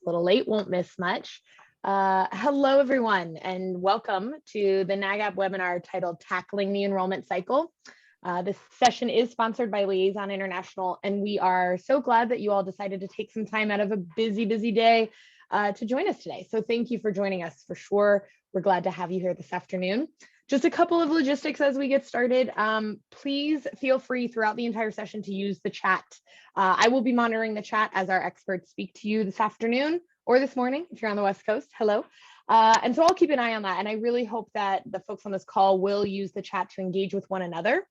a little late, won't miss much. Hello, everyone, and welcome to the NAGAP webinar titled Tackling the Enrollment Cycle. This session is sponsored by Liaison International, and we are so glad that you all decided to take some time out of a busy day to join us today. So thank you for joining us for sure. We're glad to have you here this afternoon. Just a couple of logistics as we get started. Please feel free throughout the entire session to use the chat. I will be monitoring the chat as our experts speak to you this afternoon or this morning if you're on the West Coast. Hello. And so I'll keep an eye on that. And I really hope that the folks on this call will use the chat to engage with one another.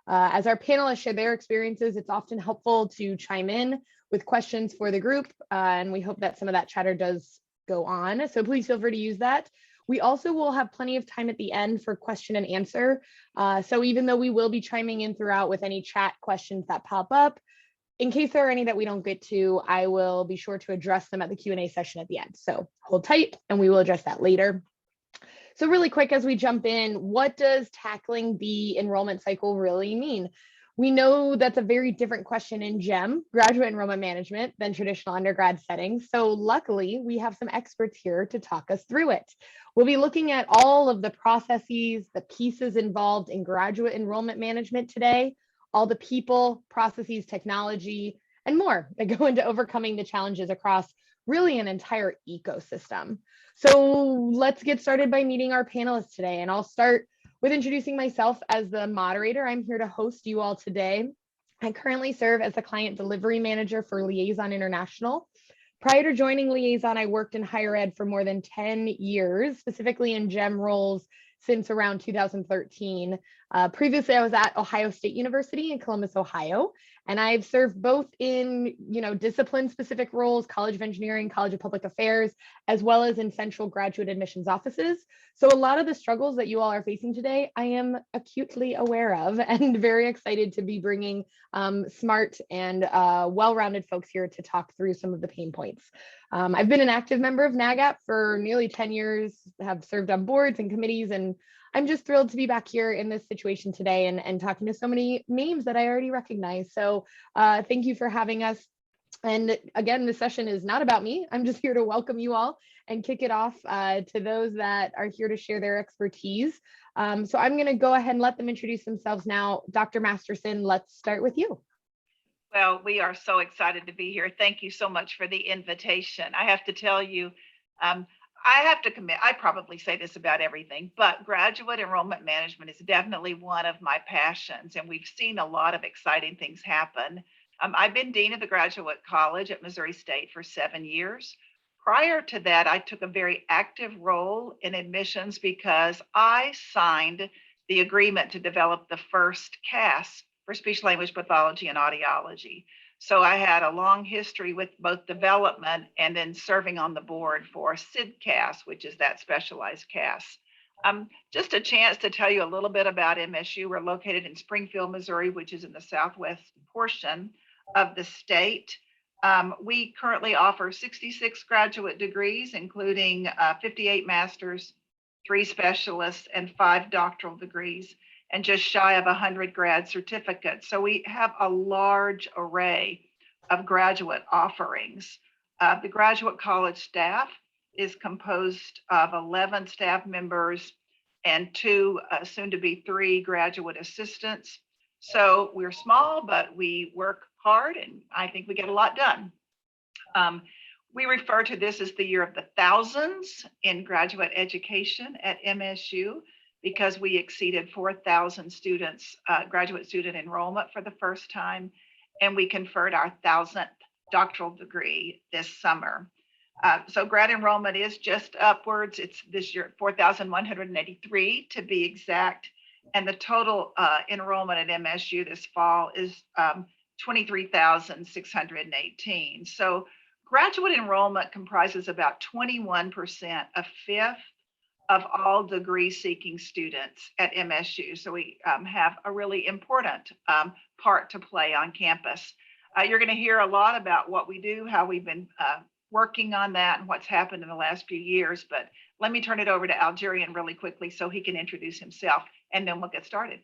As our panelists share their experiences, it's often helpful to chime in with questions for the group. And we hope that some of that chatter does go on. So please feel free to use that. We also will have plenty of time at the end for question and answer. So even though we will be chiming in throughout with any chat questions that pop up, in case there are any that we don't get to, I will be sure to address them at the Q&A session at the end. So hold tight and we will address that later. So really quick as we jump in, what does tackling the enrollment cycle really mean? We know that's a very different question in GEM, graduate enrollment management, than traditional undergrad settings. So luckily, we have some experts here to talk us through it. We'll be looking at all of the processes, the pieces involved in graduate enrollment management today, all the people, processes, technology, and more that go into overcoming the challenges across really an entire ecosystem. So let's get started by meeting our panelists today, and I'll start with introducing myself as the moderator. I'm here to host you all today. I currently serve as the client delivery manager for Liaison International. Prior to joining Liaison, I worked in higher ed for more than 10 years, specifically in GEM roles since around 2013. Previously, I was at Ohio State University in Columbus, Ohio, and I've served both in discipline-specific roles, College of Engineering, College of Public Affairs, as well as in central graduate admissions offices. So a lot of the struggles that you all are facing today, I am acutely aware of and very excited to be bringing smart and well-rounded folks here to talk through some of the pain points. I've been an active member of NAGAP for nearly 10 years, have served on boards and committees, and I'm just thrilled to be back here in this situation today and talking to so many names that I already recognize. So thank you for having us. And again, this session is not about me. I'm just here to welcome you all and kick it off to those that are here to share their expertise. So I'm going to go ahead and let them introduce themselves now. Dr. Masterson, let's start with you. Well, we are so excited to be here. Thank you so much for the invitation. I have to tell you, I have to commit, I probably say this about everything, but graduate enrollment management is definitely one of my passions, and we've seen a lot of exciting things happen. I've been Dean of the Graduate College at Missouri State for 7 years. Prior to that, I took a very active role in admissions because I signed the agreement to develop the first CAS for speech language pathology and audiology. So I had a long history with both development and then serving on the board for SIDCAS, which is that specialized CAS. Just a chance to tell you a little bit about MSU. We're located in Springfield, Missouri, which is in the southwest portion of the state. We currently offer 66 graduate degrees, including 58 masters, 3 specialists, and 5 doctoral degrees, and just shy of 100 grad certificates. So we have a large array of graduate offerings. The graduate college staff is composed of 11 staff members and 2, soon to be 3 graduate assistants. So we're small, but we work hard, and I think we get a lot done. We refer to this as the year of the thousands in graduate education at MSU, because we exceeded 4,000 students, graduate student enrollment for the first time, and we conferred our 1,000th doctoral degree this summer. So grad enrollment is just upwards. It's this year 4,183 to be exact, and the total enrollment at MSU this fall is 23,618. So graduate enrollment comprises about 21%, a fifth of all degree-seeking students at MSU. So we have a really important part to play on campus. You're going to hear a lot about what we do, how we've been working on that, and what's happened in the last few years. But let me turn it over to Algerian really quickly so he can introduce himself, and then we'll get started.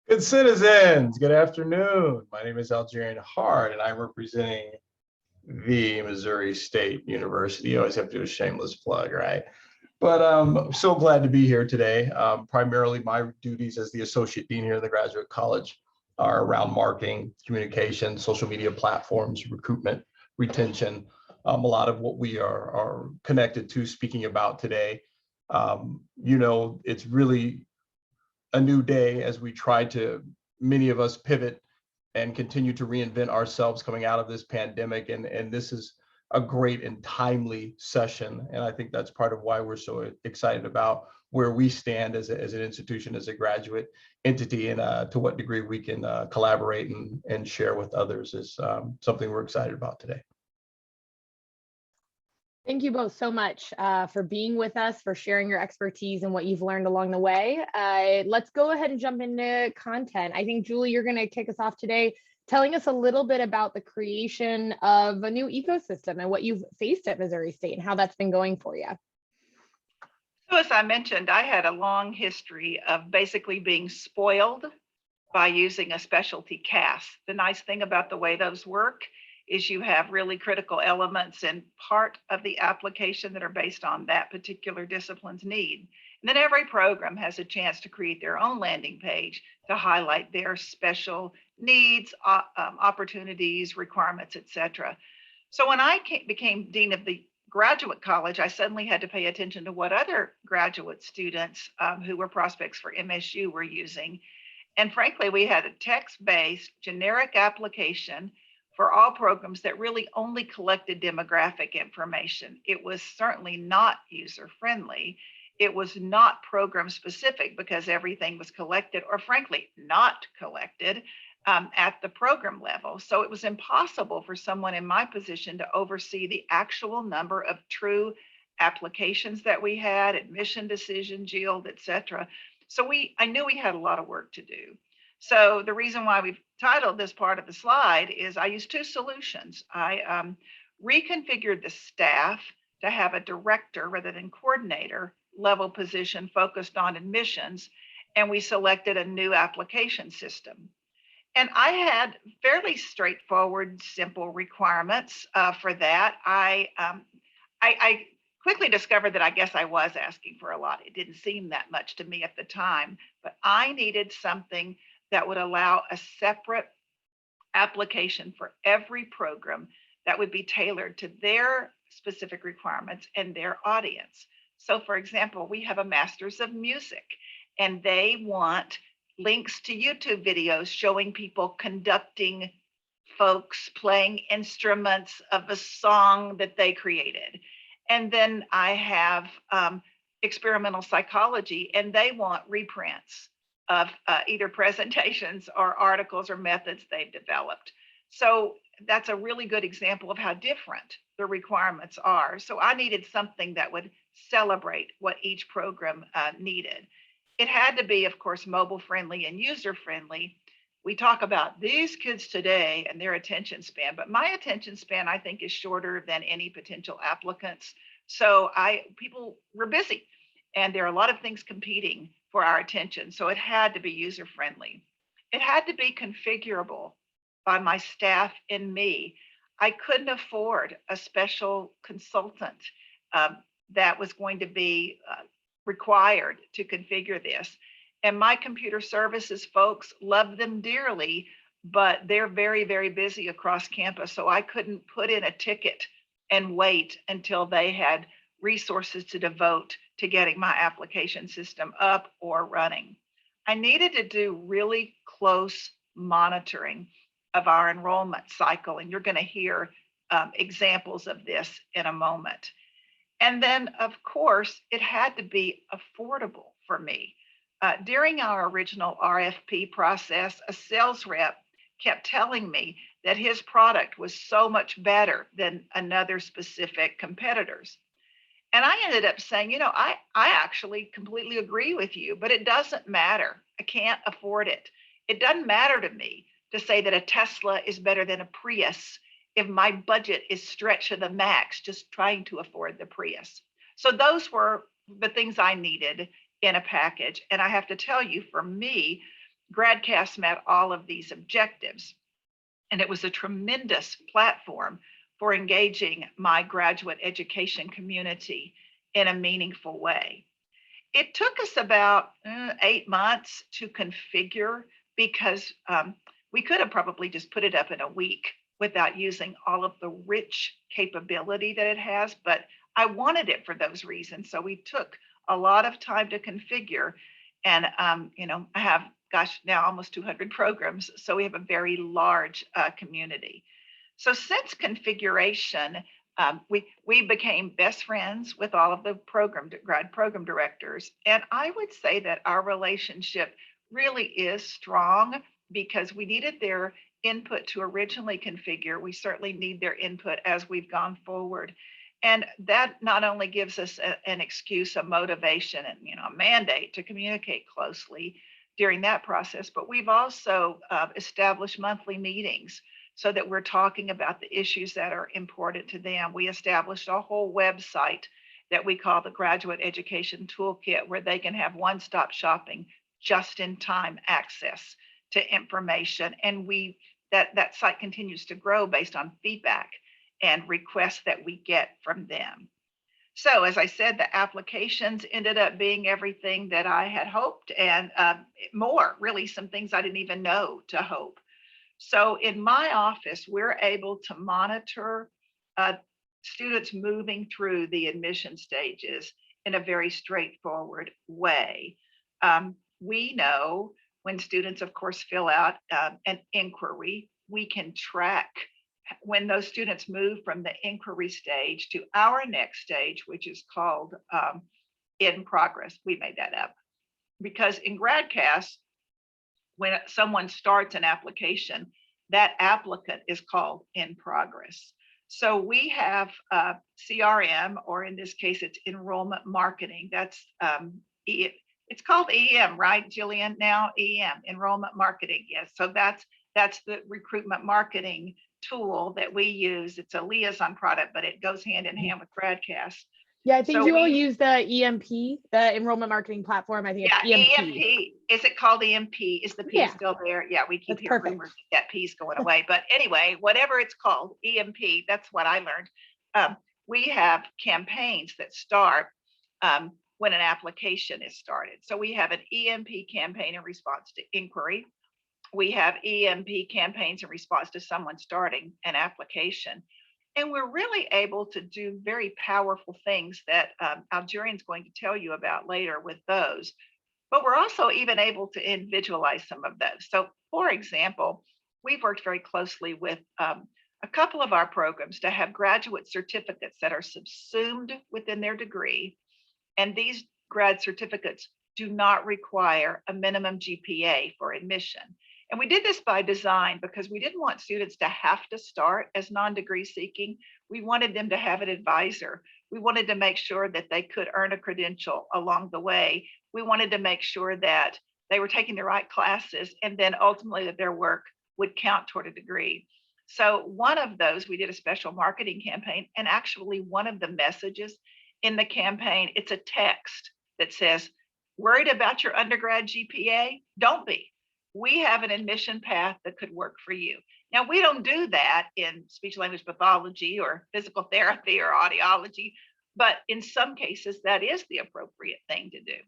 Good citizens, good afternoon. My name is Algerian Hard, and I'm representing the Missouri State University. You always have to do a shameless plug, right? But I'm so glad to be here today. Primarily my duties as the Associate Dean here at the Graduate College are around marketing, communication, social media platforms, recruitment, retention, a lot of what we are connected to speaking about today. It's really a new day as we try to, many of us, pivot and continue to reinvent ourselves coming out of this pandemic. And this is a great and timely session. And I think that's part of why we're so excited about where we stand as an institution, as a graduate entity, and to what degree we can collaborate and share with others is something we're excited about today. Thank you both so much for being with us, for sharing your expertise and what you've learned along the way. Let's go ahead and jump into content. I think, Julie, you're going to kick us off today, telling us a little bit about the creation of a new ecosystem and what you've faced at Missouri State and how that's been going for you. So as I mentioned, I had a long history of basically being spoiled by using a specialty cast. The nice thing about the way those work is you have really critical elements and part of the application that are based on that particular discipline's need. And then every program has a chance to create their own landing page to highlight their special needs, opportunities, requirements, etc. So when I became dean of the graduate college, I suddenly had to pay attention to what other graduate students who were prospects for MSU were using. And frankly, we had a text-based generic application for all programs that really only collected demographic information. It was certainly not user-friendly. It was not program specific because everything was collected, or frankly, not collected at the program level. So it was impossible for someone in my position to oversee the actual number of true applications that we had, admission decisions, yield, et cetera. So I knew we had a lot of work to do. So the reason why we've titled this part of the slide is I used two solutions. I reconfigured the staff to have a director rather than coordinator level position focused on admissions, and we selected a new application system. And I had fairly straightforward, simple requirements for that. I quickly discovered that I guess I was asking for a lot. It didn't seem that much to me at the time, but I needed something that would allow a separate application for every program that would be tailored to their specific requirements and their audience. So for example, we have a Masters of Music, and they want links to YouTube videos showing people conducting folks playing instruments of a song that they created. And then I have experimental psychology, and they want reprints of either presentations or articles or methods they've developed. So that's a really good example of how different the requirements are. So I needed something that would celebrate what each program needed. It had to be, of course, mobile friendly and user friendly. We talk about these kids today and their attention span, but my attention span, I think, is shorter than any potential applicants. So people were busy, and there are a lot of things competing for our attention. So it had to be user friendly. It had to be configurable by my staff and me. I couldn't afford a special consultant that was going to be required to configure this. And my computer services folks love them dearly, but they're very, very busy across campus. So I couldn't put in a ticket and wait until they had resources to devote to getting my application system up or running. I needed to do really close monitoring of our enrollment cycle, and you're going to hear examples of this in a moment. And then, of course, it had to be affordable for me. During our original RFP process, a sales rep kept telling me that his product was so much better than another specific competitor's. And I ended up saying, I actually completely agree with you, but it doesn't matter. I can't afford it. It doesn't matter to me to say that a Tesla is better than a Prius if my budget is stretched to the max, just trying to afford the Prius. So those were the things I needed in a package. And I have to tell you, for me, GradCast met all of these objectives. And it was a tremendous platform for engaging my graduate education community in a meaningful way. It took us about 8 months to configure because we could have probably just put it up in a week without using all of the rich capability that it has, but I wanted it for those reasons. So we took a lot of time to configure, and I have, now almost 200 programs, so we have a very large community. So since configuration, we became best friends with all of the grad program directors, and I would say that our relationship really is strong because we needed their input to originally configure. We certainly need their input as we've gone forward. And that not only gives us an excuse, a motivation, and a mandate to communicate closely during that process, but we've also established monthly meetings so that we're talking about the issues that are important to them. We established a whole website that we call the Graduate Education Toolkit, where they can have one-stop shopping, just-in-time access to information. And that site continues to grow based on feedback and requests that we get from them. So as I said, the applications ended up being everything that I had hoped, and more, really some things I didn't even know to hope. So in my office, we're able to monitor students moving through the admission stages in a very straightforward way. We know when students, of course, fill out an inquiry, we can track when those students move from the inquiry stage to our next stage, which is called in progress. We made that up because in GradCast, when someone starts an application, that applicant is called in progress. So we have CRM, or in this case, it's enrollment marketing. That's it's called EM, right, Jillian? Now EM, enrollment marketing. Yes. So that's the recruitment marketing tool that we use. It's a liaison product, but it goes hand in hand with GradCast. Yeah, I think you all use the EMP, the enrollment marketing platform. I think it's EMP. Is it called EMP? Is the P still there? Yeah, we keep hearing rumors that P's going away. But anyway, whatever it's called, EMP, that's what I learned. We have campaigns that start when an application is started. So we have an EMP campaign in response to inquiry. We have EMP campaigns in response to someone starting an application. And we're really able to do very powerful things that Algerian's going to tell you about later with those. But we're also even able to individualize some of those. So for example, we've worked very closely with a couple of our programs to have graduate certificates that are subsumed within their degree. And these grad certificates do not require a minimum GPA for admission. And we did this by design because we didn't want students to have to start as non-degree seeking. We wanted them to have an advisor. We wanted to make sure that they could earn a credential along the way. We wanted to make sure that they were taking the right classes, and then ultimately that their work would count toward a degree. So one of those, we did a special marketing campaign, and actually one of the messages in the campaign, it's a text that says, "Worried about your undergrad GPA? Don't be. We have an admission path that could work for you." Now, we don't do that in speech language pathology or physical therapy or audiology, but in some cases, that is the appropriate thing to do.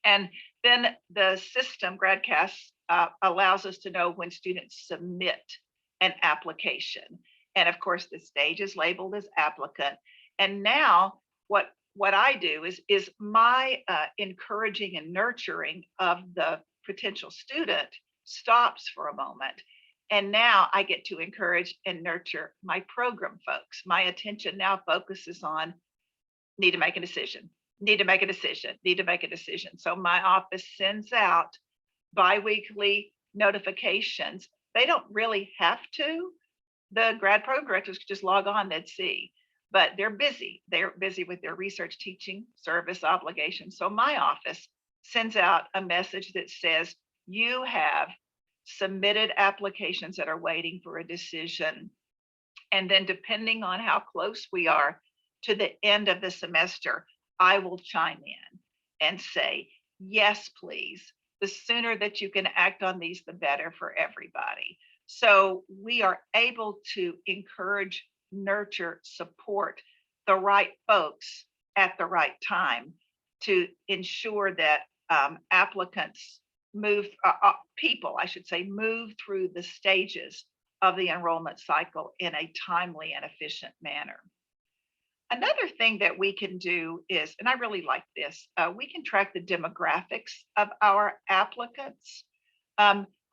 And then the system, GradCast, allows us to know when students submit an application. And of course, the stage is labeled as applicant. And now what I do is my encouraging and nurturing of the potential student stops for a moment. And now I get to encourage and nurture my program folks. My attention now focuses on need to make a decision, need to make a decision, need to make a decision. So my office sends out biweekly notifications. They don't really have to. The grad program directors could just log on, they'd see. But they're busy. They're busy with their research, teaching, service obligations. So my office sends out a message that says, you have submitted applications that are waiting for a decision. And then depending on how close we are to the end of the semester, I will chime in and say, yes, please. The sooner that you can act on these, the better for everybody. So we are able to encourage nurture, support the right folks at the right time to ensure that applicants people, I should say, move through the stages of the enrollment cycle in a timely and efficient manner. Another thing that we can do is, and I really like this, we can track the demographics of our applicants.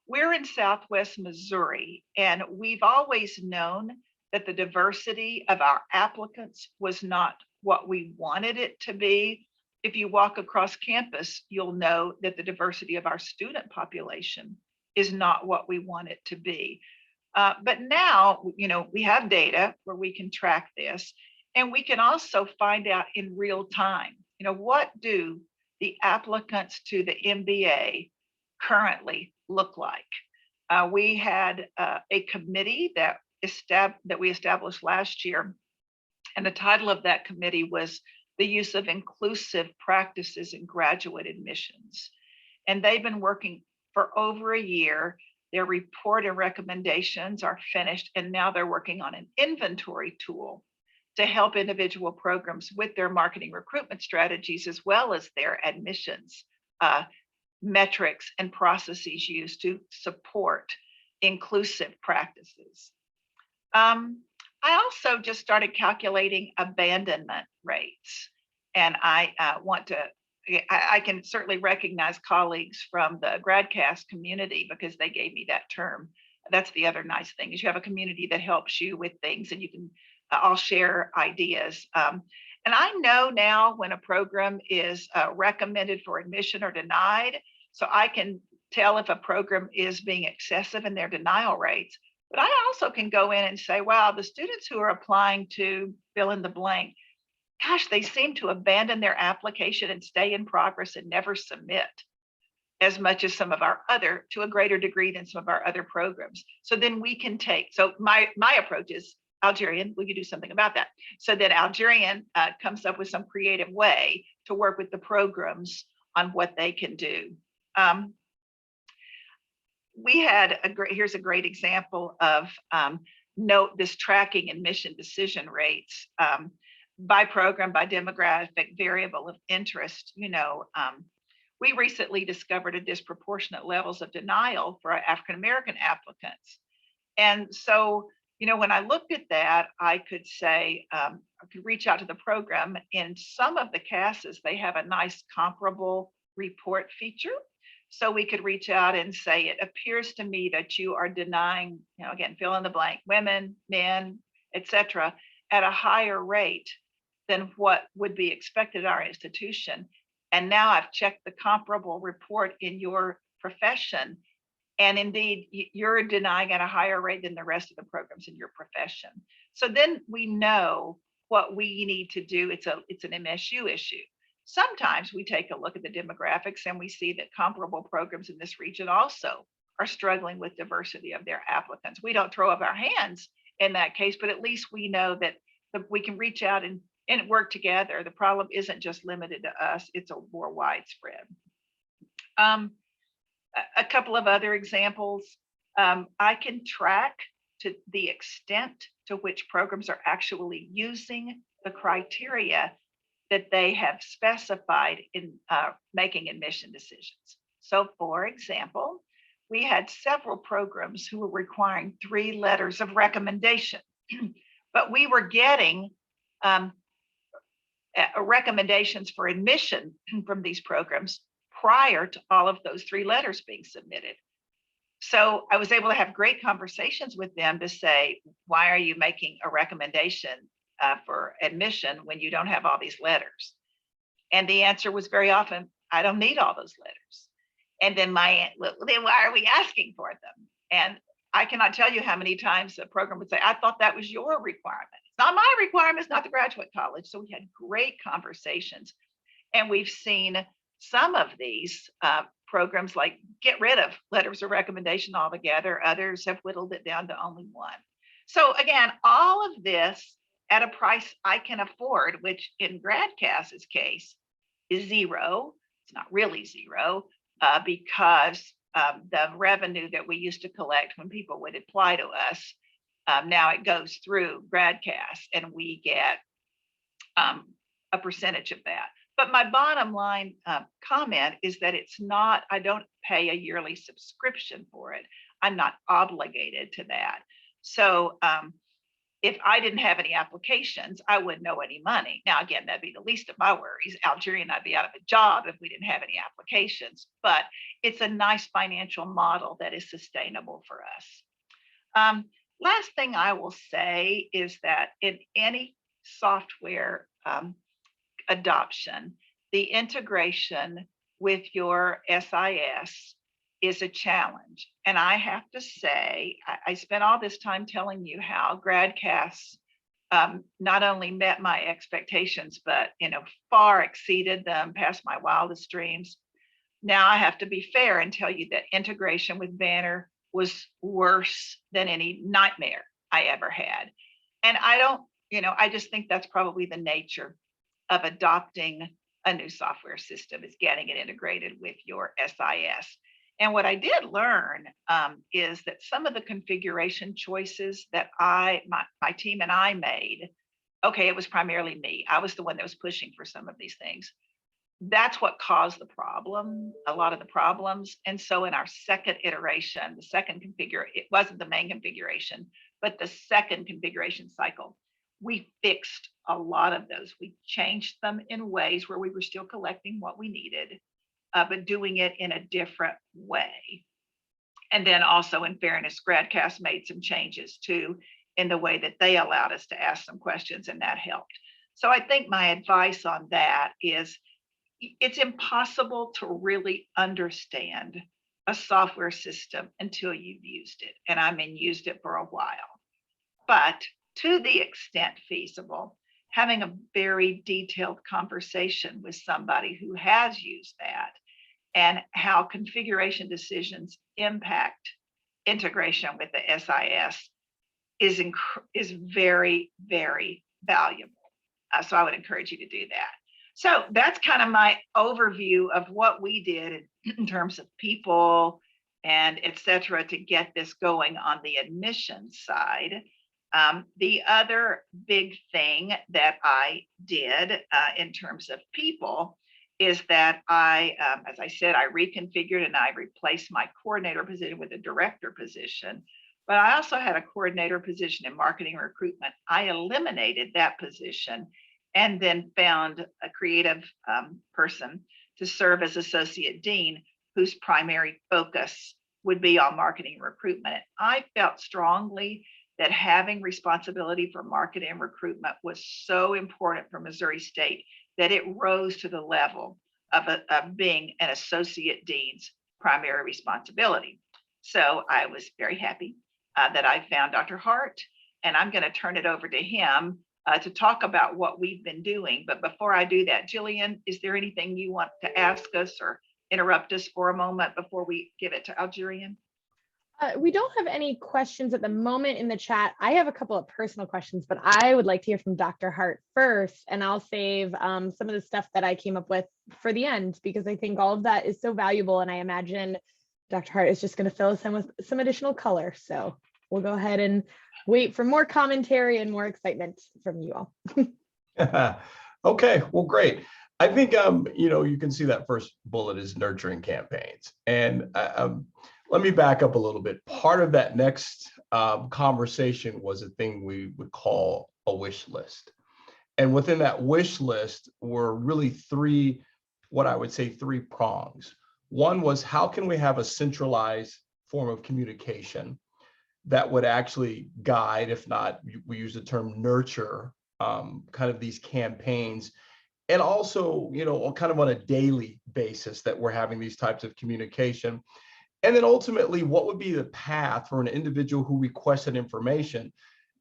We're in Southwest Missouri, and we've always known that the diversity of our applicants was not what we wanted it to be. If you walk across campus, you'll know that the diversity of our student population is not what we want it to be. But now, we have data where we can track this, and we can also find out in real time, what do the applicants to the MBA currently look like? We had a committee that we established last year, and the title of that committee was the use of inclusive practices in graduate admissions. And they've been working for over a year. Their report and recommendations are finished, and now they're working on an inventory tool to help individual programs with their marketing recruitment strategies, as well as their admissions metrics and processes used to support inclusive practices. I also just started calculating abandonment rates, and I can certainly recognize colleagues from the GradCast community because they gave me that term. That's the other nice thing, is you have a community that helps you with things, and you can all share ideas. And I know now when a program is recommended for admission or denied, so I can tell if a program is being excessive in their denial rates. But I also can go in and say, wow, the students who are applying to fill in the blank, gosh, they seem to abandon their application and stay in progress and never submit as much as some of our other, to a greater degree than some of our other programs. So then we can so my approach is Algerian, we could do something about that. So that Algerian comes up with some creative way to work with the programs on what they can do. We had here's a great example of note this tracking admission decision rates by program, by demographic variable of interest. We recently discovered a disproportionate levels of denial for our African-American applicants. And so, when I looked at that, I could say, I could reach out to the program. In some of the CASs, they have a nice comparable report feature. So we could reach out and say, it appears to me that you are denying, again, fill in the blank, women, men, etc., at a higher rate than what would be expected at our institution. And now I've checked the comparable report in your profession. And indeed, you're denying at a higher rate than the rest of the programs in your profession. So then we know what we need to do. It's an MSU issue. Sometimes we take a look at the demographics and we see that comparable programs in this region also are struggling with diversity of their applicants. We don't throw up our hands in that case, but at least we know that we can reach out and work together. The problem isn't just limited to us, it's a more widespread. A couple of other examples. I can track to the extent to which programs are actually using the criteria that they have specified in making admission decisions. So for example, we had several programs who were requiring 3 letters of recommendation, but we were getting recommendations for admission from these programs prior to all of those 3 letters being submitted. So I was able to have great conversations with them to say, why are you making a recommendation for admission when you don't have all these letters? And the answer was very often, I don't need all those letters. And then then why are we asking for them? And I cannot tell you how many times the program would say, I thought that was your requirement. It's not my requirement, it's not the graduate college. So we had great conversations. And we've seen some of these programs like get rid of letters of recommendation altogether. Others have whittled it down to only 1. So again, all of this at a price I can afford, which in GradCast's case is 0. It's not really 0 because the revenue that we used to collect when people would apply to us Now it goes through GradCast, and we get a percentage of that. But my bottom line comment is that it's not, I don't pay a yearly subscription for it. I'm not obligated to that. So if I didn't have any applications, I wouldn't owe any money. Now, again, that'd be the least of my worries. Algeria and I'd be out of a job if we didn't have any applications, but it's a nice financial model that is sustainable for us. Last thing I will say is that in any software adoption, the integration with your SIS is a challenge. And I have to say, I spent all this time telling you how GradCast not only met my expectations, but far exceeded them, past my wildest dreams. Now I have to be fair and tell you that integration with Banner was worse than any nightmare I ever had. And I just think that's probably the nature of adopting a new software system, is getting it integrated with your SIS. And what I did learn is that some of the configuration choices that my team and I made, okay, it was primarily me. I was the one that was pushing for some of these things. That's what caused the problem, a lot of the problems. And so in our second iteration, the second configuration, it wasn't the main configuration, but the second configuration cycle, we fixed a lot of those. We changed them in ways where we were still collecting what we needed, but doing it in a different way. And then also, in fairness, GradCast made some changes too in the way that they allowed us to ask some questions, and that helped. So I think my advice on that is, it's impossible to really understand a software system until you've used it. And I mean, used it for a while. But to the extent feasible, having a very detailed conversation with somebody who has used that and how configuration decisions impact integration with the SIS is very, very valuable. So I would encourage you to do that. So that's kind of my overview of what we did in terms of people and et cetera to get this going on the admissions side. The other big thing that I did in terms of people is that as I said, I reconfigured and I replaced my coordinator position with a director position. But I also had a coordinator position in marketing and recruitment. I eliminated that position and then found a creative person to serve as associate dean, whose primary focus would be on marketing and recruitment. And I felt strongly that having responsibility for marketing and recruitment was so important for Missouri State that it rose to the level of being an associate dean's primary responsibility. So I was very happy that I found Dr. Hart, and I'm going to turn it over to him to talk about what we've been doing. But before I do that, Jillian, is there anything you want to ask us or interrupt us for a moment before we give it to Algerian? We don't have any questions at the moment in the chat. I have a couple of personal questions, but I would like to hear from Dr. Hart first, and I'll save some of the stuff that I came up with for the end, because I think all of that is so valuable, and I imagine Dr. Hart is just going to fill us in with some additional color. So we'll go ahead and wait for more commentary and more excitement from you all. Okay, well, great. I think, you can see that first bullet is nurturing campaigns. And let me back up a little bit. Part of that next conversation was a thing we would call a wish list. And within that wish list were really three prongs. One was, how can we have a centralized form of communication that would actually guide, if not, we use the term nurture, kind of these campaigns. And also, kind of on a daily basis that we're having these types of communication. And then ultimately, what would be the path for an individual who requested information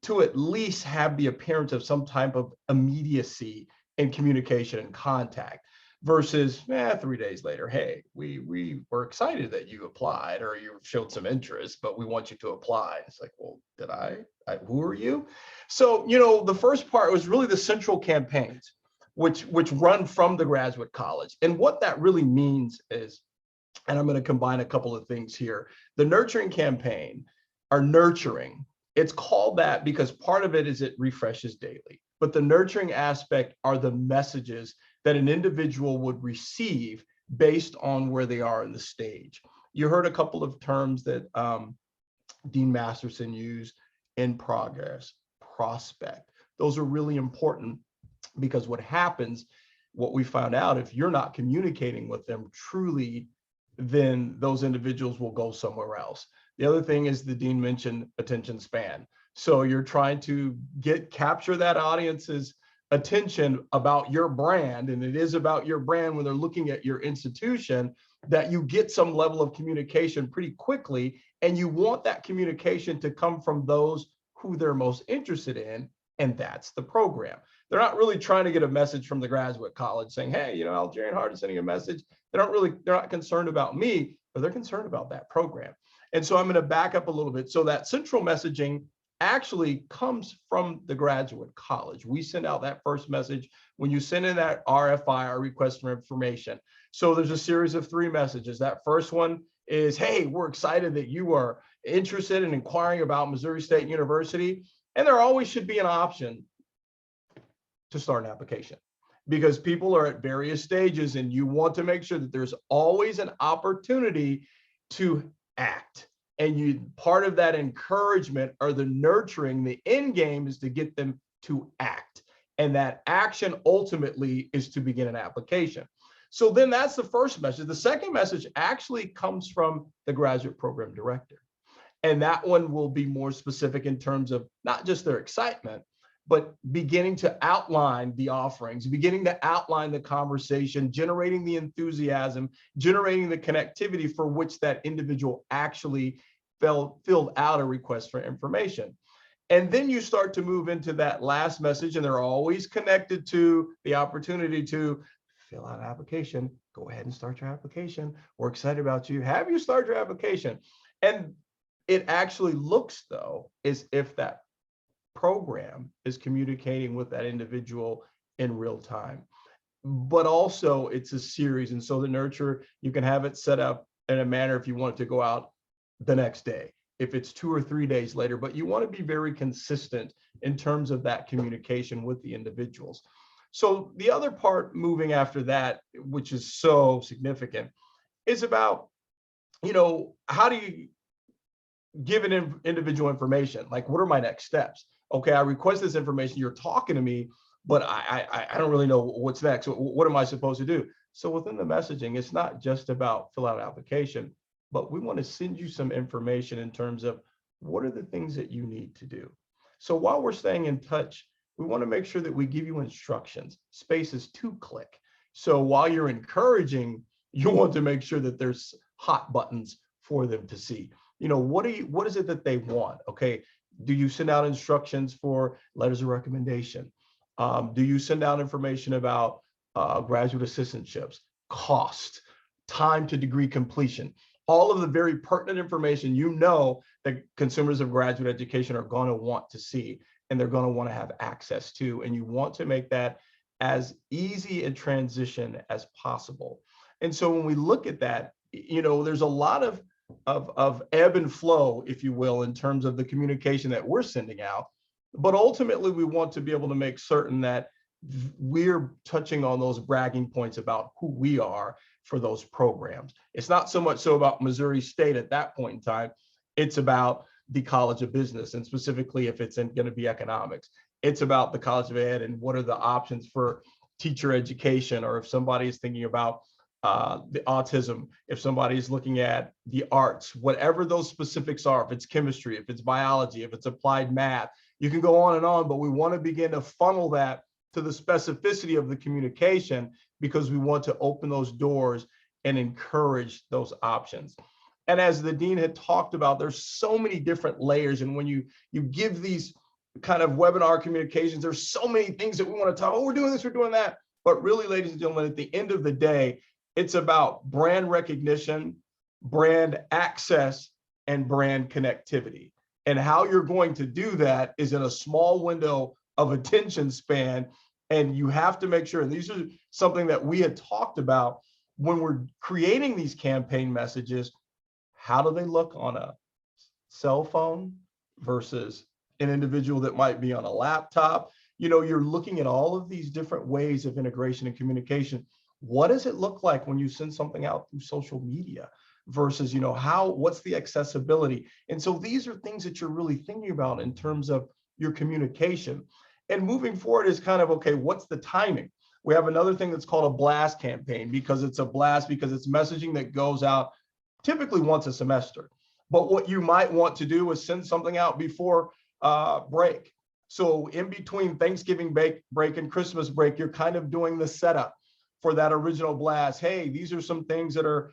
to at least have the appearance of some type of immediacy in communication and contact versus 3 days later, hey, we were excited that you applied or you showed some interest, but we want you to apply. It's like, well, did I who are you? So, the first part was really the central campaigns, which run from the graduate college. And what that really means is, and I'm going to combine a couple of things here. The nurturing campaign are nurturing It's called that because part of it is it refreshes daily. But the nurturing aspect are the messages that an individual would receive based on where they are in the stage. You heard a couple of terms that Dean Masterson used: in progress, prospect. Those are really important because what happens, what we found out, if you're not communicating with them truly, then those individuals will go somewhere else. The other thing is the Dean mentioned attention span. So you're trying to capture that audience's attention about your brand, and it is about your brand when they're looking at your institution, that you get some level of communication pretty quickly, and you want that communication to come from those who they're most interested in, and that's the program. They're not really trying to get a message from the graduate college saying, hey, you know, Algerian Heart is sending a message. They're not concerned about me, but they're concerned about that program. And so I'm going to back up a little bit. So that central messaging actually comes from the graduate college. We send out that first message when you send in that RFI, our request for information. So there's a series of 3 messages. That first one is, hey, we're excited that you are interested in inquiring about Missouri State University. And there always should be an option to start an application, because people are at various stages and you want to make sure that there's always an opportunity to act. And part of that encouragement or the nurturing, the end game is to get them to act. And that action ultimately is to begin an application. So then that's the first message. The second message actually comes from the graduate program director. And that one will be more specific in terms of not just their excitement, but beginning to outline the offerings, beginning to outline the conversation, generating the enthusiasm, generating the connectivity for which that individual actually filled out a request for information. And then you start to move into that last message, and they're always connected to the opportunity to fill out an application. Go ahead and start your application. We're excited about you. Have you start your application? And it actually looks, though, as if that program is communicating with that individual in real time. But also it's a series. And so the nurture, you can have it set up in a manner if you want it to go out the next day, if it's 2 or 3 days later, but you want to be very consistent in terms of that communication with the individuals. So the other part moving after that, which is so significant, is about, you know, how do you give an individual information? Like, what are my next steps? Okay, I request this information, you're talking to me, but I don't really know what's next. What am I supposed to do? So within the messaging, it's not just about fill out an application, but we want to send you some information in terms of what are the things that you need to do. So while we're staying in touch, we want to make sure that we give you instructions, spaces to click. So while you're encouraging, you want to make sure that there's hot buttons for them to see. You know, what is it that they want? Okay, do you send out instructions for letters of recommendation? Do you send out information about graduate assistantships, cost, time to degree completion? All of the very pertinent information, you know, that consumers of graduate education are going to want to see, and they're going to want to have access to, and you want to make that as easy a transition as possible. And so when we look at that, you know, there's a lot of ebb and flow, if you will, in terms of the communication that we're sending out. But ultimately, we want to be able to make certain that we're touching on those bragging points about who we are for those programs. It's not so much so about Missouri State at that point in time. It's about the College of Business, and specifically if it's going to be economics. It's about the College of Ed and what are the options for teacher education, or if somebody is thinking about the autism, if somebody's looking at the arts, whatever those specifics are, if it's chemistry, if it's biology, if it's applied math, you can go on, but we want to begin to funnel that to the specificity of the communication, because we want to open those doors and encourage those options. And as the dean had talked about, there's so many different layers. And when you give these kind of webinar communications, there's so many things that we want to talk, oh, we're doing this, we're doing that. But really, ladies and gentlemen, at the end of the day, it's about brand recognition, brand access, and brand connectivity. And how you're going to do that is in a small window of attention span. And you have to make sure, and these are something that we had talked about when we're creating these campaign messages, how do they look on a cell phone versus an individual that might be on a laptop. You're looking at all of these different ways of integration and communication. What does it look like when you send something out through social media versus, what's the accessibility? And so these are things that you're really thinking about in terms of your communication. And moving forward is kind of, okay, what's the timing? We have another thing that's called a blast campaign, because it's a blast because it's messaging that goes out typically once a semester. But what you might want to do is send something out before break. So in between Thanksgiving break and Christmas break, you're kind of doing the setup for that original blast. Hey, these are some things that are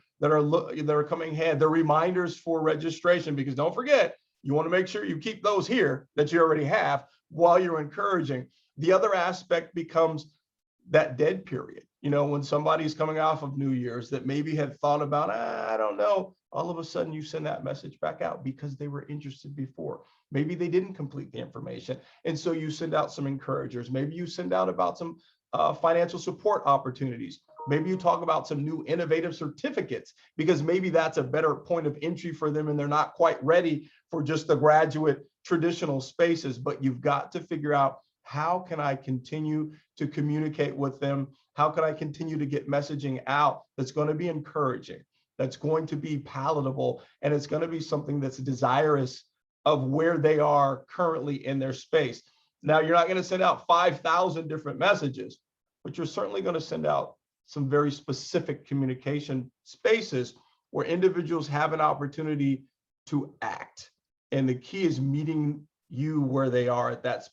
coming ahead. They're reminders for registration, because don't forget, you want to make sure you keep those here that you already have while you're encouraging. The other aspect becomes that dead period. When somebody's coming off of New Year's that maybe had thought about, I don't know, all of a sudden you send that message back out because they were interested before. Maybe they didn't complete the information. And so you send out some encouragers. Maybe you send out about some financial support opportunities. Maybe you talk about some new innovative certificates, because maybe that's a better point of entry for them and they're not quite ready for just the graduate traditional spaces. But you've got to figure out, how can I continue to communicate with them? How can I continue to get messaging out that's going to be encouraging, that's going to be palatable, and it's going to be something that's desirous of where they are currently in their space? Now, you're not going to send out 5,000 different messages, but you're certainly going to send out some very specific communication spaces where individuals have an opportunity to act. And the key is meeting you where they are at that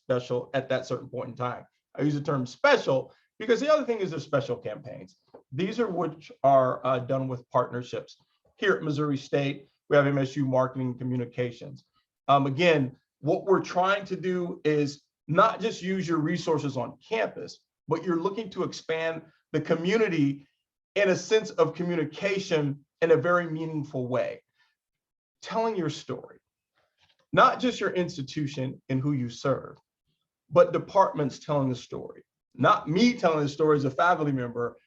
certain point in time. I use the term special because the other thing is, there's special campaigns. These are which are done with partnerships. Here at Missouri State, we have MSU Marketing and Communications. Again, what we're trying to do is not just use your resources on campus, but you're looking to expand the community in a sense of communication in a very meaningful way. Telling your story, not just your institution and who you serve, but departments telling the story. Not me telling the story as a faculty member,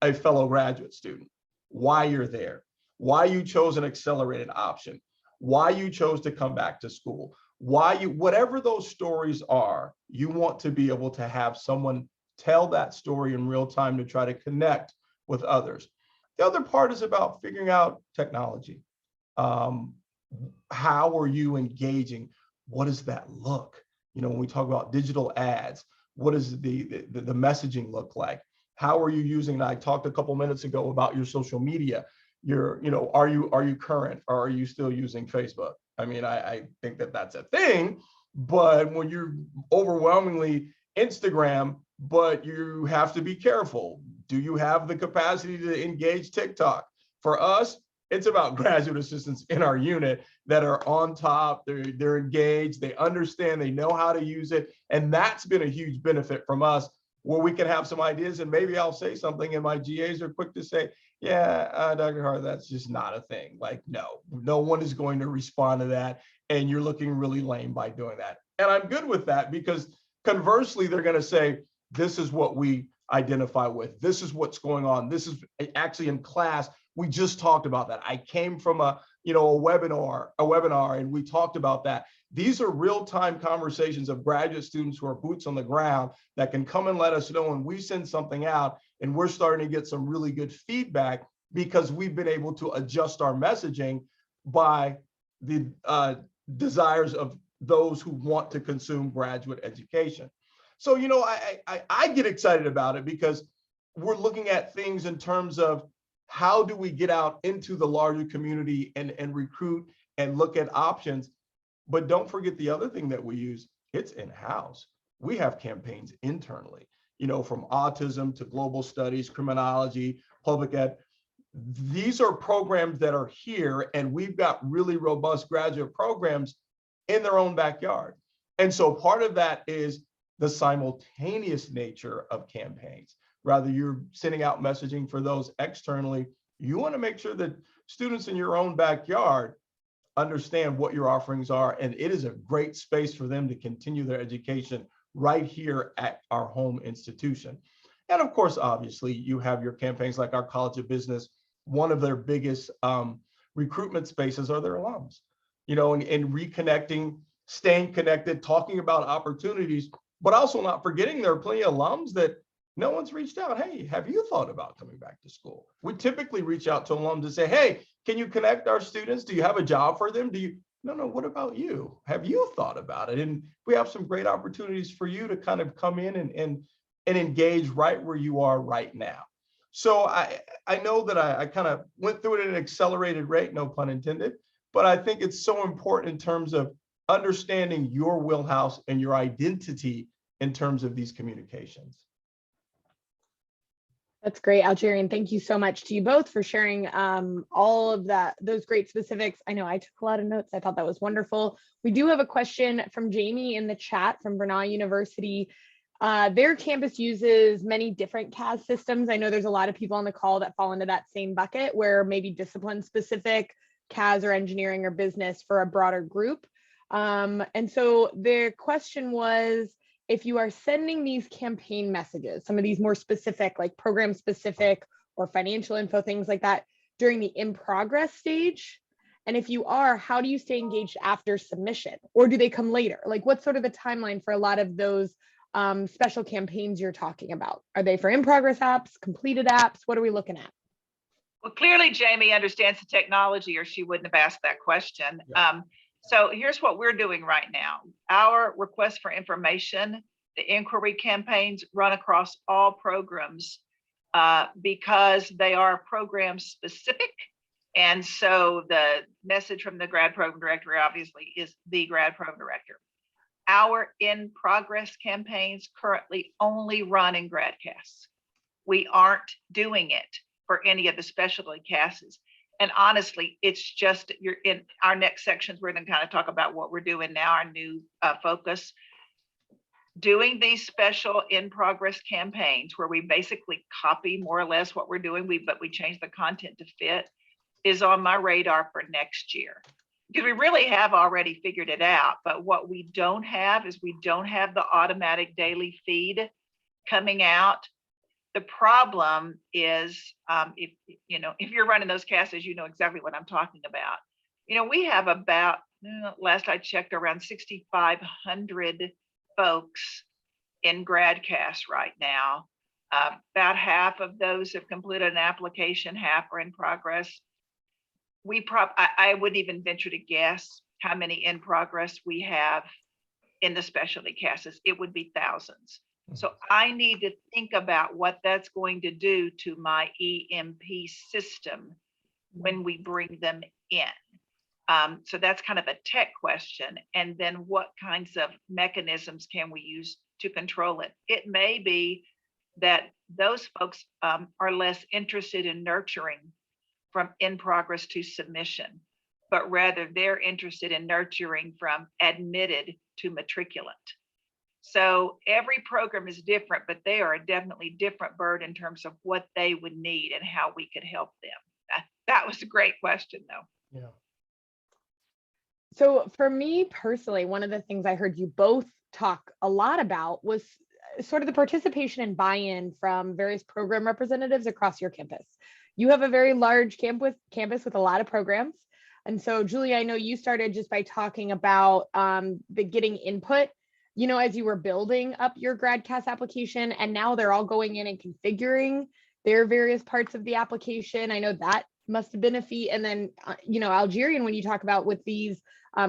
a fellow graduate student, why you're there, why you chose an accelerated option, why you chose to come back to school, whatever those stories are, you want to be able to have someone tell that story in real time to try to connect with others. The other part is about figuring out technology. How are you engaging? What does that look? When we talk about digital ads, what does the messaging look like? How are you using, and I talked a couple minutes ago about your social media. Are you current, or are you still using Facebook? I think that that's a thing, but when you're overwhelmingly Instagram, but you have to be careful. Do you have the capacity to engage TikTok? For us, it's about graduate assistants in our unit that are on top, they're engaged, they understand, they know how to use it. And that's been a huge benefit from us, where we can have some ideas and maybe I'll say something and my GAs are quick to say, yeah, Dr. Hart, that's just not a thing. Like, no one is going to respond to that. And you're looking really lame by doing that. And I'm good with that, because conversely, they're going to say, this is what we identify with. This is what's going on. This is actually in class. We just talked about that. I came from a webinar, and we talked about that. These are real-time conversations of graduate students who are boots on the ground that can come and let us know when we send something out, and we're starting to get some really good feedback because we've been able to adjust our messaging by the desires of those who want to consume graduate education. So, I get excited about it because we're looking at things in terms of how do we get out into the larger community and recruit and look at options. But don't forget the other thing that we use, it's in-house. We have campaigns internally, from autism to global studies, criminology, public ed. These are programs that are here, and we've got really robust graduate programs in their own backyard. And so part of that is the simultaneous nature of campaigns. Rather, you're sending out messaging for those externally. You want to make sure that students in your own backyard understand what your offerings are, and it is a great space for them to continue their education right here at our home institution. And of course, obviously, you have your campaigns like our College of Business. One of their biggest recruitment spaces are their alums, and reconnecting staying connected, talking about opportunities, but also not forgetting there are plenty of alums that no one's reached out. Hey, have you thought about coming back to school? We typically reach out to alums and say, hey, can you connect our students? Do you have a job for them? No, what about you? Have you thought about it? And we have some great opportunities for you to kind of come in and engage right where you are right now. So I know that I kind of went through it at an accelerated rate, no pun intended, but I think it's so important in terms of understanding your wheelhouse and your identity in terms of these communications. That's great, Algerian. Thank you so much to you both for sharing all of those great specifics. I know I took a lot of notes. I thought that was wonderful. We do have a question from Jamie in the chat from Brunel University. Their campus uses many different CAS systems. I know there's a lot of people on the call that fall into that same bucket where maybe discipline specific CAS or engineering or business for a broader group. And so their question was, if you are sending these campaign messages, some of these more specific, like program specific or financial info, things like that, during the in progress stage, and if you are, how do you stay engaged after submission, or do they come later? Like, what's sort of the timeline for a lot of those special campaigns you're talking about? Are they for in progress apps, completed apps? What are we looking at? Well, clearly Jamie understands the technology or she wouldn't have asked that question. Yeah. So here's what we're doing right now. Our request for information, the inquiry campaigns run across all programs because they are program specific. And so the message from the grad program director obviously is the grad program director. Our in progress campaigns currently only run in GradCast. We aren't doing it for any of the specialty CASs. And honestly, it's just, you're in our next sections, we're going to kind of talk about what we're doing now, our new focus. Doing these special in progress campaigns where we basically copy more or less what we're doing, but we change the content to fit, is on my radar for next year. Because we really have already figured it out, but what we don't have is we don't have the automatic daily feed coming out. The problem is, if you're running those CASs, you know exactly what I'm talking about. We have about, last I checked, around 6,500 folks in GradCast right now. About half of those have completed an application, half are in progress. I wouldn't even venture to guess how many in progress we have in the specialty CASs. It would be thousands. So I need to think about what that's going to do to my EMP system when we bring them in. So that's kind of a tech question. And then what kinds of mechanisms can we use to control it? It may be that those folks are less interested in nurturing from in progress to submission, but rather they're interested in nurturing from admitted to matriculant. So every program is different, but they are a definitely different bird in terms of what they would need and how we could help them. That was a great question, though. Yeah. So for me personally, one of the things I heard you both talk a lot about was sort of the participation and buy-in from various program representatives across your campus. You have a very large campus with a lot of programs. And so, Julie, I know you started just by talking about the getting input, as you were building up your GradCast application, and now they're all going in and configuring their various parts of the application. I know that must have been a feat. And then, Algerian, when you talk about with these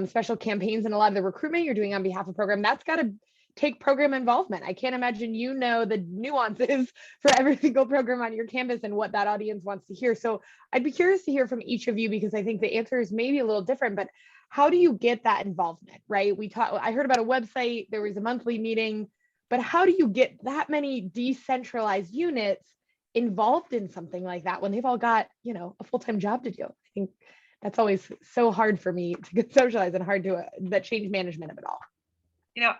special campaigns and a lot of the recruitment you're doing on behalf of program, that's got to take program involvement. I can't imagine the nuances for every single program on your campus and what that audience wants to hear. So I'd be curious to hear from each of you, because I think the answer is maybe a little different, but how do you get that involvement, right? I heard about a website, there was a monthly meeting, but how do you get that many decentralized units involved in something like that when they've all got, a full-time job to do? I think that's always so hard for me to get socialized and hard to that change management of it all.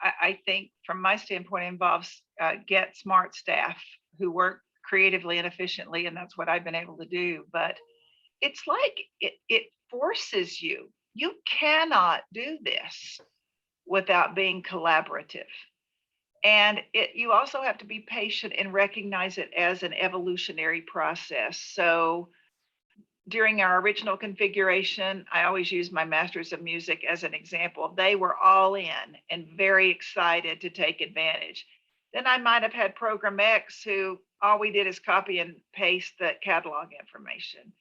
I think from my standpoint, it involves get smart staff who work creatively and efficiently, and that's what I've been able to do. But it's like it forces you. You cannot do this without being collaborative. And you also have to be patient and recognize it as an evolutionary process. So during our original configuration, I always use my Masters of Music as an example. They were all in and very excited to take advantage. Then I might have had Program X who all we did is copy and paste the catalog information.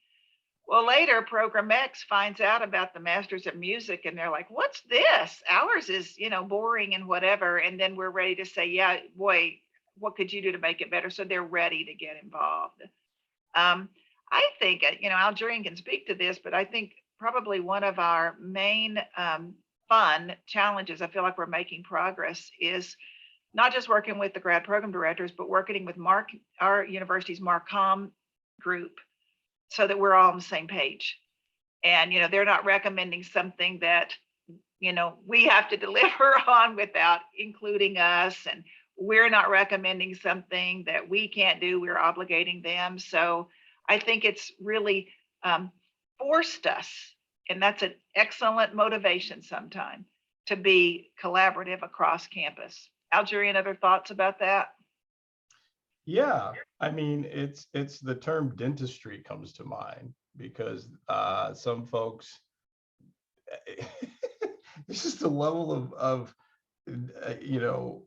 Well, later Program X finds out about the Masters of Music and they're like, what's this? Ours is, boring and whatever. And then we're ready to say, yeah, boy, what could you do to make it better? So they're ready to get involved. I think, Algerian can speak to this, but I think probably one of our main fun challenges, I feel like we're making progress, is not just working with the grad program directors, but working with our university's Marcom group so that we're all on the same page. And, they're not recommending something that, we have to deliver on without including us. And we're not recommending something that we can't do. We're obligating them. So I think it's really forced us, and that's an excellent motivation sometimes, to be collaborative across campus. Algerian, other thoughts about that? Yeah, I mean, it's the term dentistry comes to mind because some folks, this is the level of the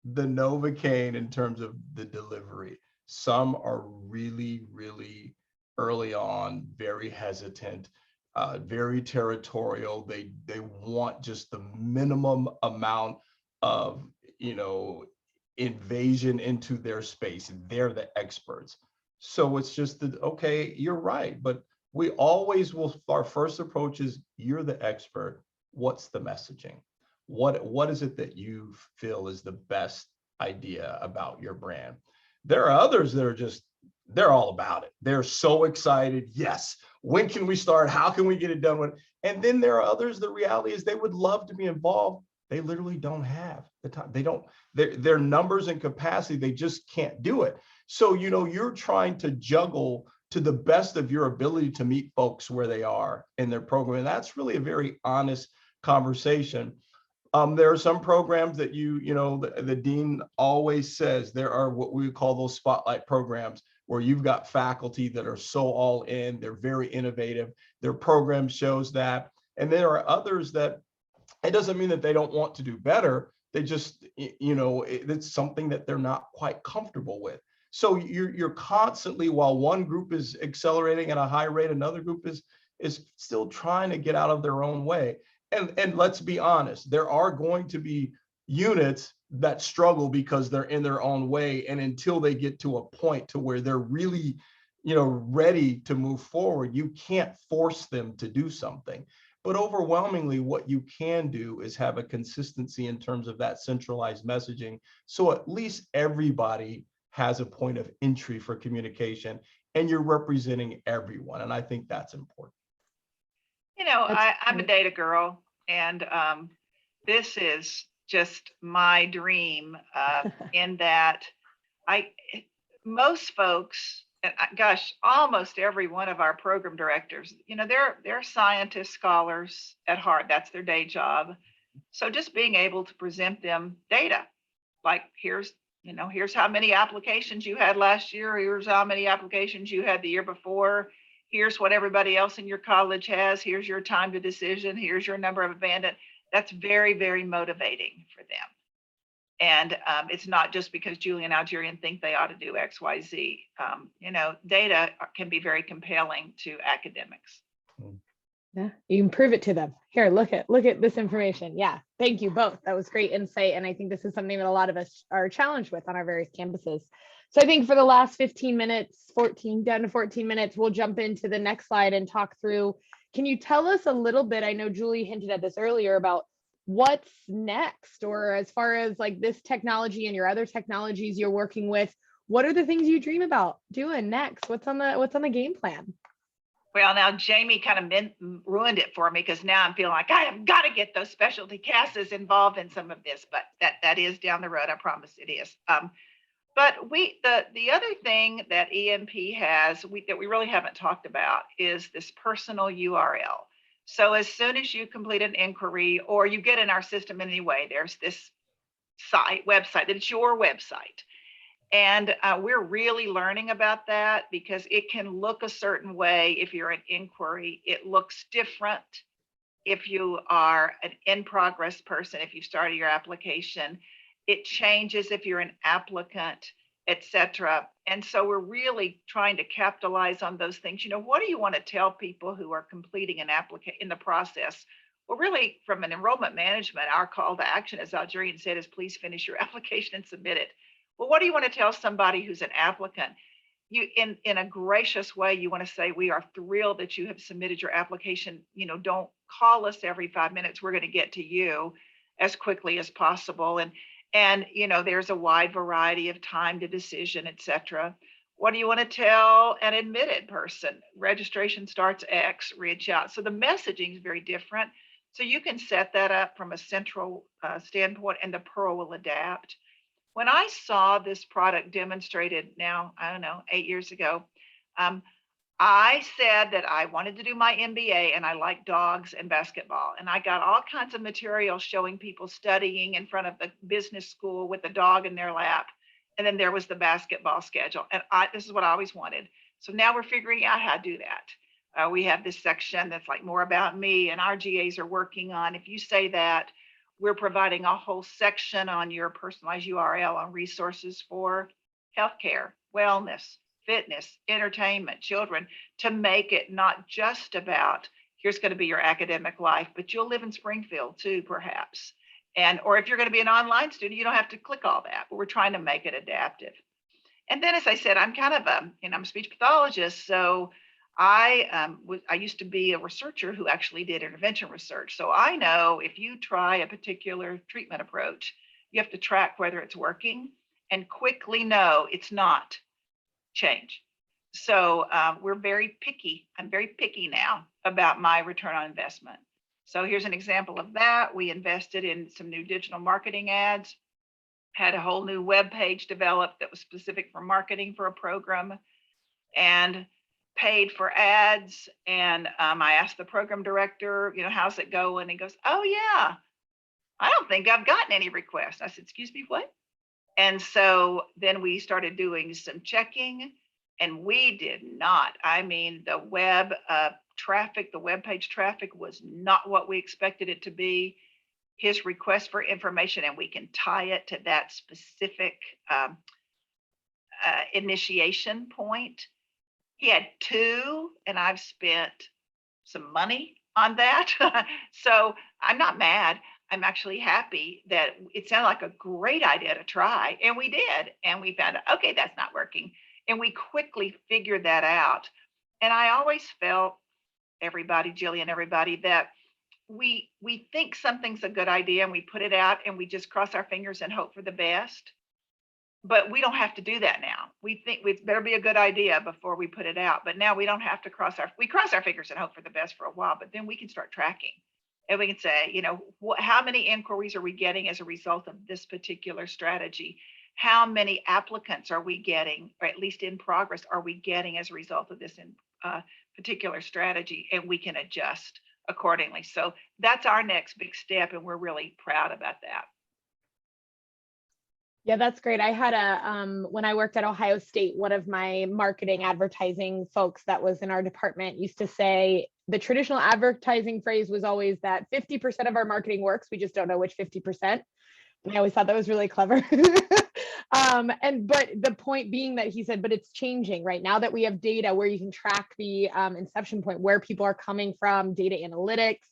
Novocaine in terms of the delivery. Some are really, really early on, very hesitant, very territorial. They want just the minimum amount of, invasion into their space. They're the experts. So it's just that, okay, you're right. But we always will, our first approach is, you're the expert. What's the messaging? What is it that you feel is the best idea about your brand? There are others that are they're all about it. They're so excited. Yes. When can we start? How can we get it done? And then there are others, the reality is they would love to be involved. They literally don't have the time. They don't, their numbers and capacity, they just can't do it. So, you're trying to juggle to the best of your ability to meet folks where they are in their program. And that's really a very honest conversation. There are some programs that the dean always says there are what we call those spotlight programs, where you've got faculty that are so all in, they're very innovative, their program shows that. And there are others that it doesn't mean that they don't want to do better. They just, it's something that they're not quite comfortable with. So you're constantly, while one group is accelerating at a high rate, another group is still trying to get out of their own way. And let's be honest, there are going to be units that struggle because they're in their own way. And until they get to a point to where they're really, ready to move forward, you can't force them to do something. But overwhelmingly, what you can do is have a consistency in terms of that centralized messaging. So at least everybody has a point of entry for communication, and you're representing everyone. And I think that's important. I'm a data girl, and this is just my dream in that most folks, and gosh, almost every one of our program directors, they're scientists, scholars at heart. That's their day job. So just being able to present them data, like here's how many applications you had last year. Here's how many applications you had the year before. Here's what everybody else in your college has. Here's your time to decision. Here's your number of abandoned. That's very, very motivating for them. And it's not just because Julie and Algerian think they ought to do X, Y, Z. Data can be very compelling to academics. Yeah, you can prove it to them. Here, look at this information. Yeah, thank you both. That was great insight. And I think this is something that a lot of us are challenged with on our various campuses. So I think for the last 15 minutes, 14 minutes, we'll jump into the next slide and talk through. Can you tell us a little bit? I know Julie hinted at this earlier about what's next, or as far as like this technology and your other technologies you're working with, what are the things you dream about doing next? What's on the game plan? Well, now Jamie kind of ruined it for me, because now I'm feeling like I have got to get those specialty CASs involved in some of this, but that is down the road. I promise it is. But the other thing that EMP has that we really haven't talked about is this personal URL. So as soon as you complete an inquiry or you get in our system anyway, there's this website that it's your website. And we're really learning about that because it can look a certain way if you're an inquiry. It looks different if you are an in progress person, if you started your application. It changes if you're an applicant, etc. And so we're really trying to capitalize on those things. What do you want to tell people who are completing an application in the process? Well, really, from an enrollment management, our call to action, as Algerian said, is please finish your application and submit it. Well, what do you want to tell somebody who's an applicant? You, in a gracious way, you want to say, we are thrilled that you have submitted your application. Don't call us every 5 minutes. We're going to get to you as quickly as possible. And there's a wide variety of time to decision, etc. What do you want to tell an admitted person? Registration starts X, reach out. So the messaging is very different. So you can set that up from a central standpoint, and the Pearl will adapt. When I saw this product demonstrated now, I don't know, 8 years ago, I said that I wanted to do my MBA and I like dogs and basketball. And I got all kinds of material showing people studying in front of the business school with the dog in their lap. And then there was the basketball schedule. And this is what I always wanted. So now we're figuring out how to do that. We have this section that's like more about me, and our GAs are working on, if you say that, we're providing a whole section on your personalized URL on resources for healthcare, wellness, fitness, entertainment, children, to make it not just about here's going to be your academic life, but you'll live in Springfield too, perhaps. Or if you're going to be an online student, you don't have to click all that, but we're trying to make it adaptive. And then, as I said, I'm kind of I'm a speech pathologist, so I used to be a researcher who actually did intervention research. So I know if you try a particular treatment approach, you have to track whether it's working and quickly know it's not. Change. So we're very picky. I'm very picky now about my return on investment. So here's an example of that. We invested in some new digital marketing ads, had a whole new web page developed that was specific for marketing for a program, and paid for ads. And I asked the program director, how's it going? He goes, oh yeah, I don't think I've gotten any requests. I said, excuse me, what? And so then we started doing some checking, and we did not. I mean, the web traffic, the web page traffic was not what we expected it to be. His request for information, and we can tie it to that specific initiation point. He had 2, and I've spent some money on that. So I'm not mad. I'm actually happy that it sounded like a great idea to try. And we did. And we found out, okay, that's not working. And we quickly figured that out. And I always felt, everybody, Jillian, everybody, that we think something's a good idea and we put it out and we just cross our fingers and hope for the best. But we don't have to do that now. We think it better be a good idea before we put it out. But now we don't have to cross our fingers and hope for the best for a while, but then we can start tracking. And we can say, how many inquiries are we getting as a result of this particular strategy? How many applicants are we getting, or at least in progress, are we getting as a result of this particular strategy? And we can adjust accordingly. So that's our next big step, and we're really proud about that. Yeah, that's great. I had when I worked at Ohio State, one of my marketing advertising folks that was in our department used to say the traditional advertising phrase was always that 50% of our marketing works. We just don't know which 50%. And I always thought that was really clever. But the point being that he said, but it's changing right now that we have data where you can track the inception point, where people are coming from, data analytics,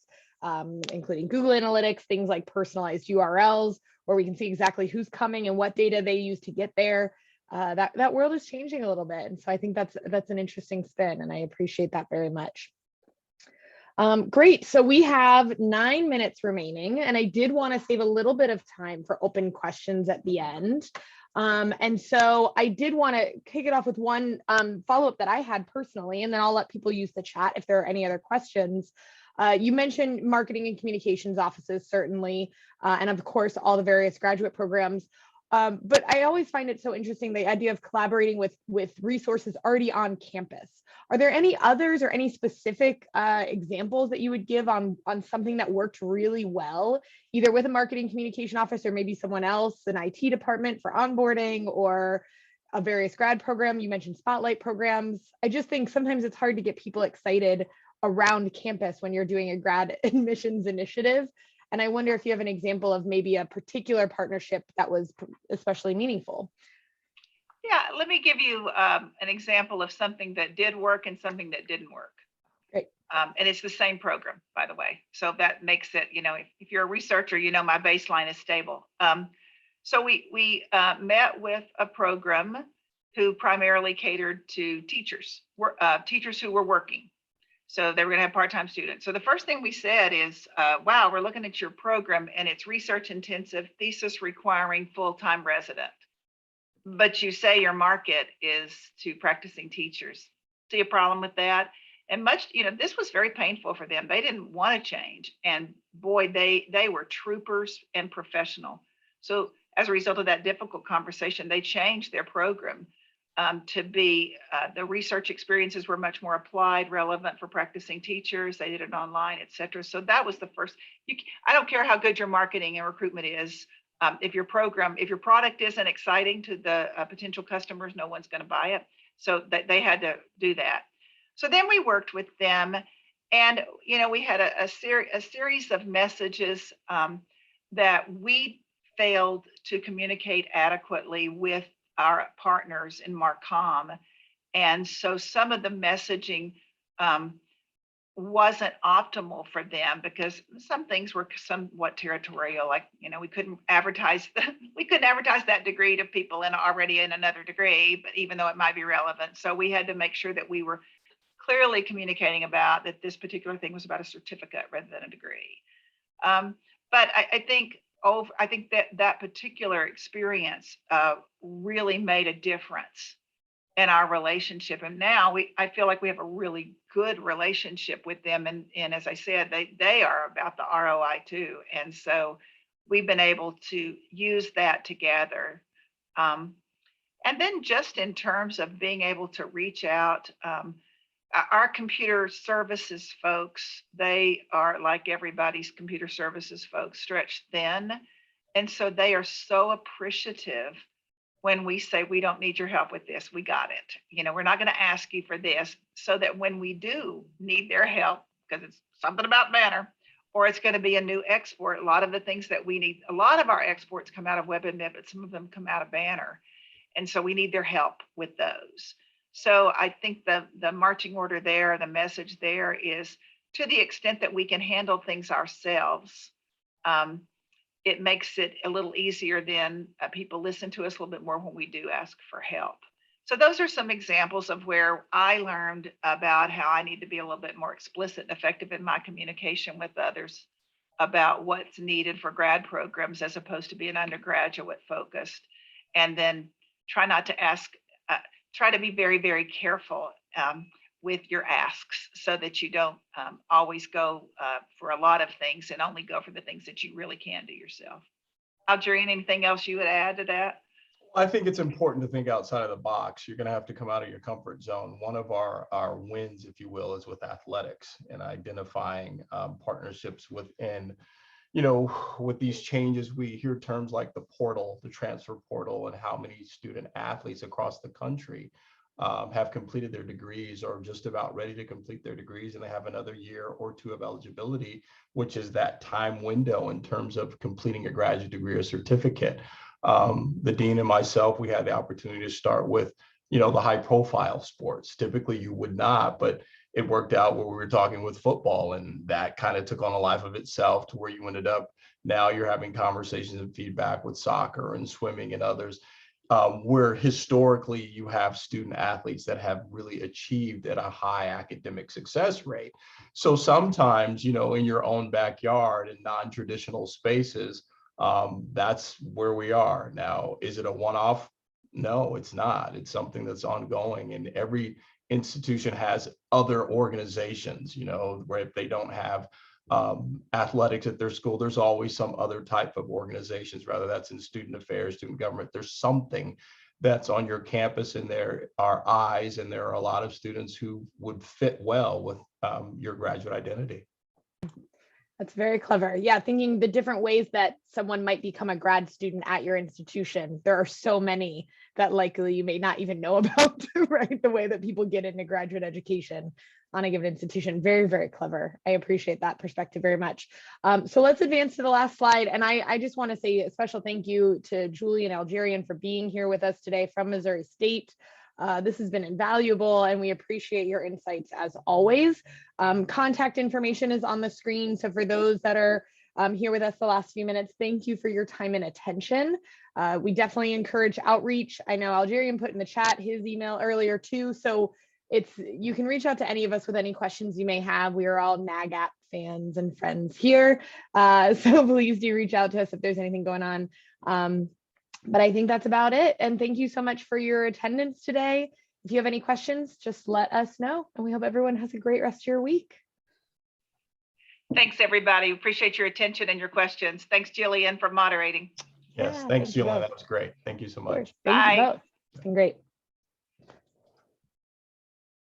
including Google Analytics, things like personalized URLs, where we can see exactly who's coming and what data they use to get there. That world is changing a little bit. And so I think that's an interesting spin, and I appreciate that very much. Great. So we have 9 minutes remaining, and I did want to save a little bit of time for open questions at the end. And so I did want to kick it off with one follow-up that I had personally, and then I'll let people use the chat if there are any other questions. You mentioned marketing and communications offices, certainly, and of course, all the various graduate programs. But I always find it so interesting, the idea of collaborating with resources already on campus. Are there any others or any specific examples that you would give on something that worked really well, either with a marketing communication office or maybe someone else, an IT department for onboarding, or various grad program. You mentioned spotlight programs. I just think sometimes it's hard to get people excited around campus when you're doing a grad admissions initiative. And I wonder if you have an example of maybe a particular partnership that was especially meaningful. Yeah, let me give you an example of something that did work and something that didn't work. Great. And it's the same program, by the way. So that makes it, if you're a researcher, my baseline is stable. So we met with a program who primarily catered to teachers who were working. So they were going to have part-time students. So the first thing we said is, wow, we're looking at your program and it's research intensive, thesis requiring full-time resident. But you say your market is to practicing teachers. See a problem with that? And this was very painful for them. They didn't want to change. And boy, they were troopers and professional. So as a result of that difficult conversation, they changed their program to be, the research experiences were much more applied, relevant for practicing teachers. They did it online, et cetera. So that was the first. I don't care how good your marketing and recruitment is. If your product isn't exciting to the potential customers, no one's going to buy it. So they had to do that. So then we worked with them, and we had a series of messages that we failed to communicate adequately with our partners in Marcom, and so some of the messaging wasn't optimal for them because some things were somewhat territorial, like we couldn't advertise that degree to people already in another degree, but even though it might be relevant. So we had to make sure that we were clearly communicating about that this particular thing was about a certificate rather than a degree. But I think that particular experience really made a difference in our relationship. And now I feel like we have a really good relationship with them. And as I said, they are about the ROI too. And so we've been able to use that together. And then just in terms of being able to reach out, our computer services folks, they are like everybody's computer services folks, stretched thin. And so they are so appreciative when we say, we don't need your help with this, we got it. We're not going to ask you for this, so that when we do need their help, because it's something about Banner, or it's going to be a new export, a lot of the things that we need, a lot of our exports come out of WebAdmit, but some of them come out of Banner. And so we need their help with those. So I think the marching order there, the message there is, to the extent that we can handle things ourselves, it makes it a little easier. Then people listen to us a little bit more when we do ask for help. So those are some examples of where I learned about how I need to be a little bit more explicit and effective in my communication with others about what's needed for grad programs, as opposed to being undergraduate focused. And then try to be very, very careful with your asks, so that you don't always go for a lot of things and only go for the things that you really can do yourself. Algerine, anything else you would add to that? I think it's important to think outside of the box. You're going to have to come out of your comfort zone. One of our wins, if you will, is with athletics and identifying partnerships within. With these changes, we hear terms like the portal, the transfer portal, and how many student athletes across the country have completed their degrees or just about ready to complete their degrees, and they have another year or two of eligibility, which is that time window in terms of completing a graduate degree or certificate. The dean and myself, we had the opportunity to start with, the high profile sports. Typically you would not, but it worked out where we were talking with football, and that kind of took on a life of itself, to where you ended up, now you're having conversations and feedback with soccer and swimming and others, where historically you have student athletes that have really achieved at a high academic success rate. So sometimes, in your own backyard in non-traditional spaces, that's where we are now. Is it a one-off? No, it's not. It's something that's ongoing, and every institution has other organizations, where if they don't have athletics at their school, there's always some other type of organizations, rather that's in student affairs, student government. There's something that's on your campus, and there are eyes, and there are a lot of students who would fit well with your graduate identity. That's very clever. Yeah, thinking the different ways that someone might become a grad student at your institution. There are so many that likely you may not even know about, right? The way that people get into graduate education on a given institution. Very, very clever. I appreciate that perspective very much. So let's advance to the last slide. And I just want to say a special thank you to Julie and Algerian for being here with us today from Missouri State. This has been invaluable and we appreciate your insights as always. Contact information is on the screen. So for those that are here with us the last few minutes, thank you for your time and attention. We definitely encourage outreach. I know Algerian put in the chat his email earlier too. So you can reach out to any of us with any questions you may have. We are all NAGAP fans and friends here. So please do reach out to us if there's anything going on. But I think that's about it. And thank you so much for your attendance today. If you have any questions, just let us know. And we hope everyone has a great rest of your week. Thanks, everybody. Appreciate your attention and your questions. Thanks, Jillian, for moderating. Yes, Yeah, thanks, you Julian. both. That was great. Thank you so Of course. much. Thank you Bye. both. It's been great.